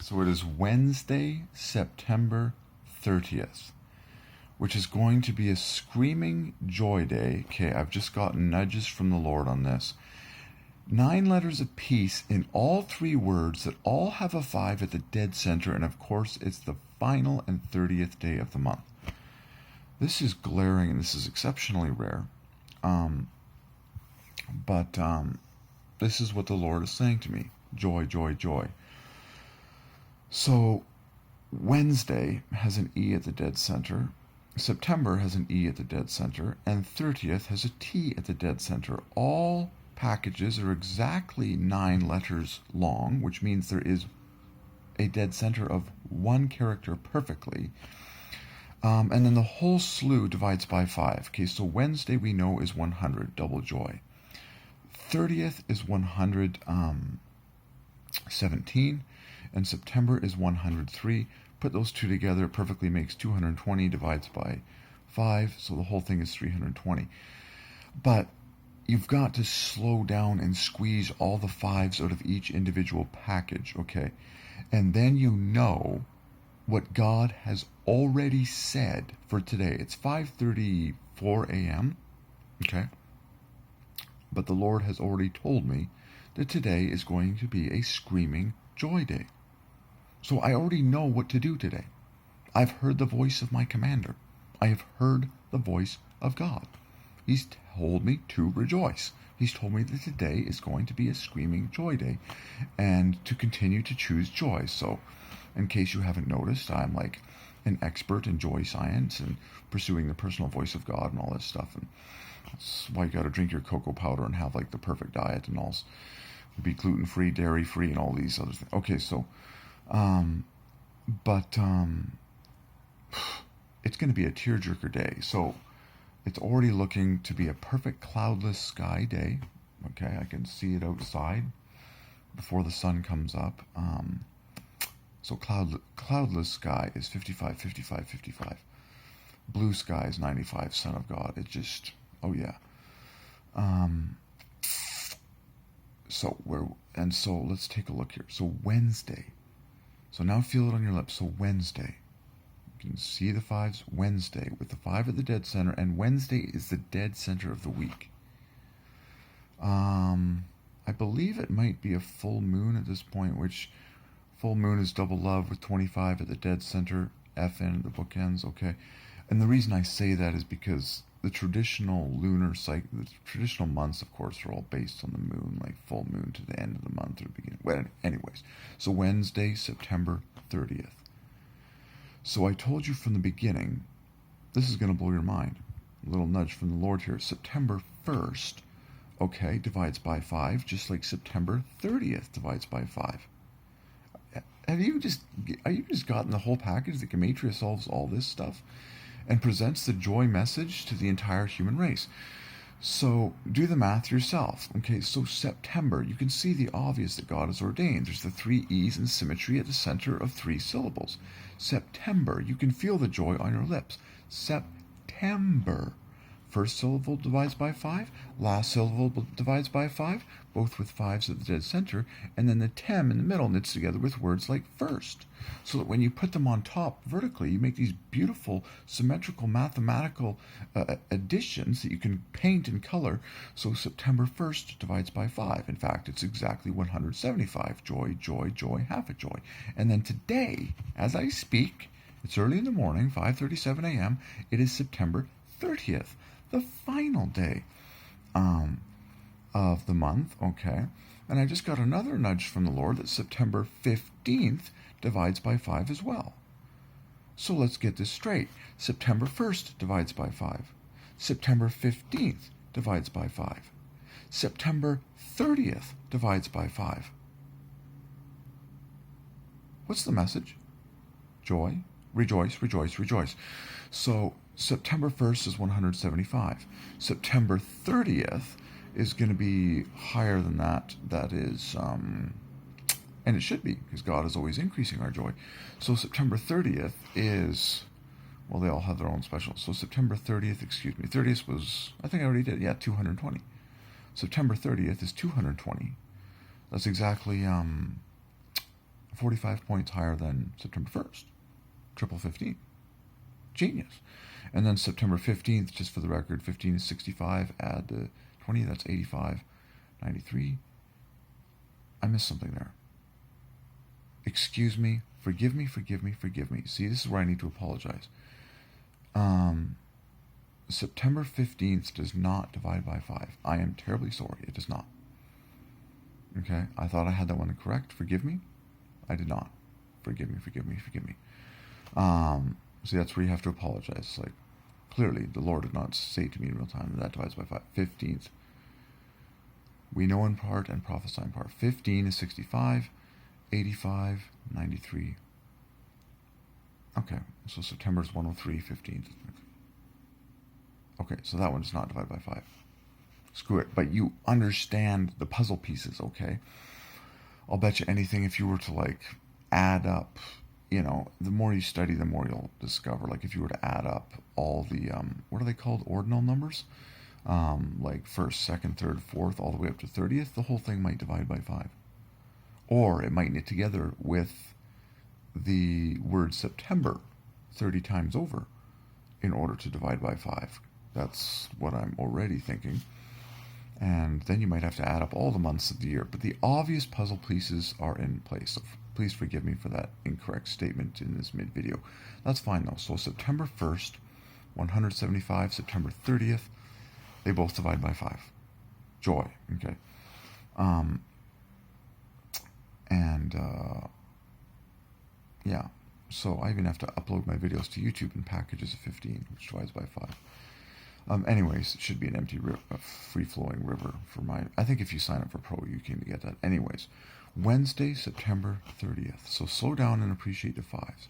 So it is Wednesday, September 30th, which is going to be a screaming joy day. Okay, I've just gotten nudges from the Lord on this. 9 letters apiece in all 3 words that all have a 5 at the dead center, and of course it's the final and 30th day of the month. This is glaring and this is exceptionally rare. But this is what the Lord is saying to me. Joy, joy, joy. So Wednesday has an E at the dead center. September has an E at the dead center. And 30th has a T at the dead center. All packages are exactly 9 letters long, which means there is a dead center of 1 character perfectly. And then the whole slew divides by 5. Okay, so Wednesday we know is 100, double joy. 30th is 117, and September is 103. Put those 2 together, it perfectly makes 220, divides by 5, so the whole thing is 320. But you've got to slow down and squeeze all the 5s out of each individual package, okay? And then you know what God has already said for today. It's 5:34 a.m., okay? But the Lord has already told me that today is going to be a screaming joy day. So I already know what to do today. I've heard the voice of my commander. I have heard the voice of God. He's told me to rejoice. He's told me that today is going to be a screaming joy day and to continue to choose joy. So in case you haven't noticed, I'm like an expert in joy science and pursuing the personal voice of God and all this stuff. And that's why you got to drink your cocoa powder and have like the perfect diet and all. Be gluten-free, dairy-free, and all these other things. Okay, so, it's going to be a tearjerker day. So it's already looking to be a perfect cloudless sky day. Okay, I can see it outside before the sun comes up. So cloudless sky is 55, 55, 55. Blue sky is 95, Son of God. It just, oh yeah. So let's take a look here. So Wednesday. So now feel it on your lips. So Wednesday. You can see the 5s. Wednesday with the 5 at the dead center, and Wednesday is the dead center of the week. I believe it might be a full moon at this point, which full moon is double love with 25 at the dead center, FN at the bookends, okay? And the reason I say that is because the traditional lunar cycle, the traditional months, of course, are all based on the moon, like full moon to the end of the month or beginning. Well, anyways, so Wednesday, September 30th. So I told you from the beginning, this is going to blow your mind. A little nudge from the Lord here. September 1st, okay, divides by 5, just like September 30th divides by 5. Are you just gotten the whole package that Gematria solves all this stuff and presents the joy message to the entire human race? So do the math yourself. Okay, so September, you can see the obvious that God has ordained. There's the 3 E's in symmetry at the center of 3 syllables. September, you can feel the joy on your lips. September. First syllable divides by 5, last syllable divides by 5, both with 5s at the dead center, and then the tem in the middle knits together with words like first. So that when you put them on top vertically, you make these beautiful, symmetrical, mathematical additions that you can paint and color. So September 1st divides by 5. In fact, it's exactly 175. Joy, joy, joy, half a joy. And then today, as I speak, it's early in the morning, 5:37 a.m., it is September 30th. The final day of the month, okay? And I just got another nudge from the Lord that September 15th divides by 5 as well. So let's get this straight. September 1st divides by 5. September 15th divides by 5. September 30th divides by 5. What's the message? Joy, rejoice, rejoice, rejoice. So September 1st is 175. September 30th is going to be higher than that. That is, and it should be, because God is always increasing our joy. So September 30th is, well, they all have their own specials. So September 30th, 30th was, I think I already did, 220. September 30th is 220. That's exactly 45 points higher than September 1st. Triple 15. Genius. And then September 15th, just for the record, 15 is 65, add the 20, that's 85, 93. I missed something there. Excuse me, forgive me, forgive me, forgive me. See, this is where I need to apologize. September 15th does not divide by 5. I am terribly sorry, it does not. Okay, I thought I had that one correct. Forgive me. I did not. Forgive me, forgive me, forgive me. See, that's where you have to apologize. Like, clearly, the Lord did not say to me in real time that divides by 5. 15th. We know in part and prophesy in part. 15 is 65, 85, 93. Okay, so September is 103, 15th. Okay, so that one does not divide by 5. Screw it. But you understand the puzzle pieces, okay? I'll bet you anything if you were to, like, add up, you know, the more you study, the more you'll discover. Like, if you were to add up all the, what are they called? Ordinal numbers? Like first, second, third, fourth, all the way up to 30th, the whole thing might divide by 5. Or it might knit together with the word September 30 times over in order to divide by 5. That's what I'm already thinking. And then you might have to add up all the months of the year. But the obvious puzzle pieces are in place. So please forgive me for that incorrect statement in this mid-video. That's fine though. So September 1st, 175, September 30th, they both divide by 5. Joy, okay. Yeah, so I even have to upload my videos to YouTube in packages of 15, which divides by 5. Anyways, it should be an empty, free-flowing river for my... I think if you sign up for Pro, you can get that. Anyways, Wednesday, September 30th. So slow down and appreciate the 5s.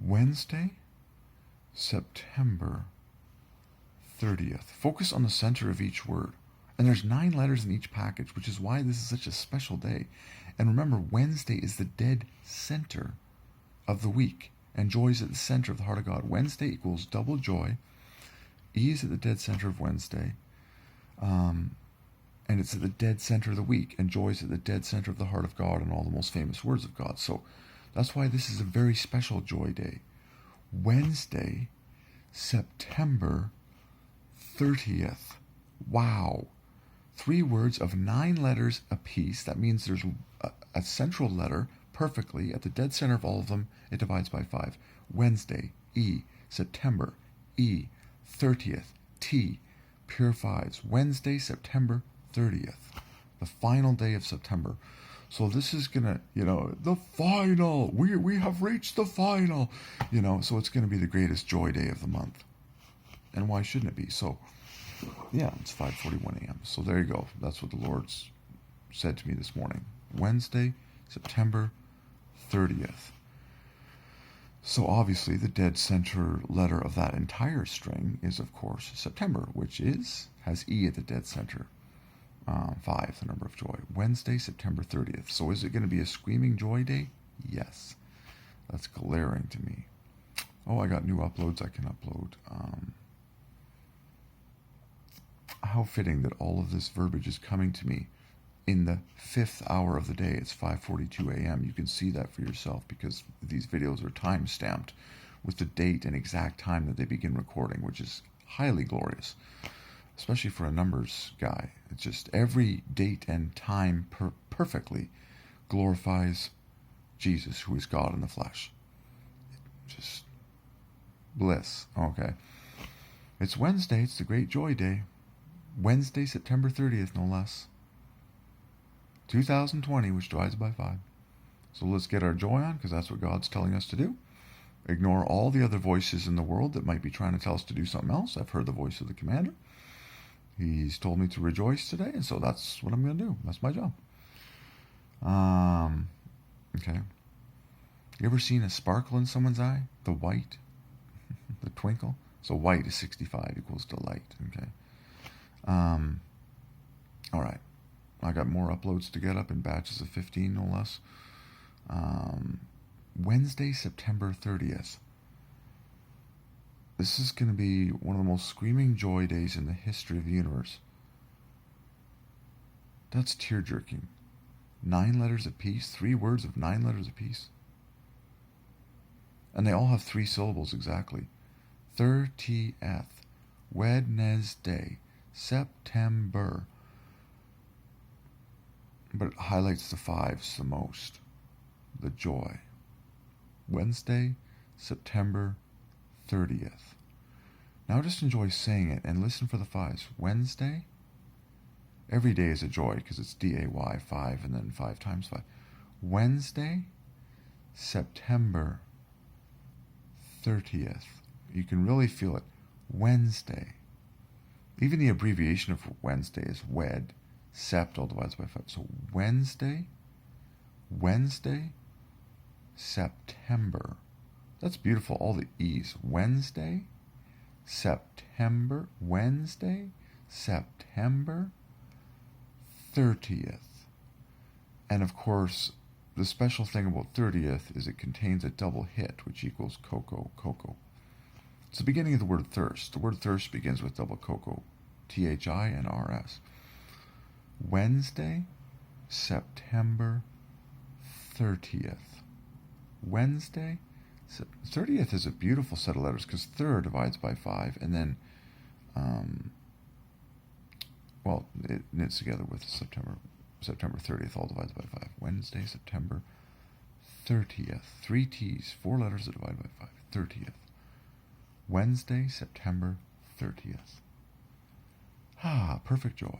Wednesday, September 30th. Focus on the center of each word. And there's 9 letters in each package, which is why this is such a special day. And remember, Wednesday is the dead center of the week. And joy is at the center of the heart of God. Wednesday equals double joy. E is at the dead center of Wednesday. And it's at the dead center of the week. And joy is at the dead center of the heart of God and all the most famous words of God. So that's why this is a very special joy day. Wednesday, September 30th. Wow. 3 words of 9 letters apiece. That means there's a central letter perfectly at the dead center of all of them. It divides by 5. Wednesday, E. September, E. 30th, T. Pure 5s. Wednesday, September 30th. The final day of September. So this is going to, you know, the final. We have reached the final. You know, so it's going to be the greatest joy day of the month. And why shouldn't it be? So, yeah, it's 5:41 a.m. So there you go. That's what the Lord's said to me this morning. Wednesday, September 30th. So obviously the dead center letter of that entire string is, of course, September, which has E at the dead center. 5, the number of joy. Wednesday, September 30th. So is it going to be a screaming joy day? Yes. That's glaring to me. Oh, I got new uploads I can upload. How fitting that all of this verbiage is coming to me in the 5th hour of the day. It's 5:42 a.m. You can see that for yourself because these videos are time stamped with the date and exact time that they begin recording, which is highly glorious, especially for a numbers guy. It's just every date and time perfectly glorifies Jesus, who is God in the flesh. Just bliss. Okay. It's Wednesday. It's the great joy day. Wednesday, September 30th, no less. 2020, which divides by 5. So let's get our joy on, because that's what God's telling us to do. Ignore all the other voices in the world that might be trying to tell us to do something else. I've heard the voice of the commander. He's told me to rejoice today, and so that's what I'm going to do. That's my job. Okay. You ever seen a sparkle in someone's eye? The white? The twinkle? So white is 65 equals delight. Okay. All right. I got more uploads to get up in batches of 15, no less. Wednesday, September 30th. This is going to be one of the most screaming joy days in the history of the universe. That's tear-jerking. 9 letters apiece, 3 words of 9 letters apiece. And they all have 3 syllables exactly. 30th, Wednesday, September. But it highlights the 5s the most. The joy. Wednesday, September 30th. Now just enjoy saying it and listen for the 5s. Wednesday. Every day is a joy because it's D-A-Y, 5, and then 5 times 5. Wednesday, September 30th. You can really feel it. Wednesday. Even the abbreviation of Wednesday is WED. Sept all divided by 5. So Wednesday, September. That's beautiful, all the E's. Wednesday, September, 30th. And of course, the special thing about 30th is it contains a double hit, which equals cocoa. It's the beginning of the word thirst. The word thirst begins with double cocoa, T-H-I and R-S. Wednesday, September 30th. Wednesday, 30th is a beautiful set of letters because 3 divides by 5, and then, it knits together with September 30th, all divides by 5. Wednesday, September 30th. 3 T's, 4 letters that divide by 5. 30th. Wednesday, September 30th. Perfect joy.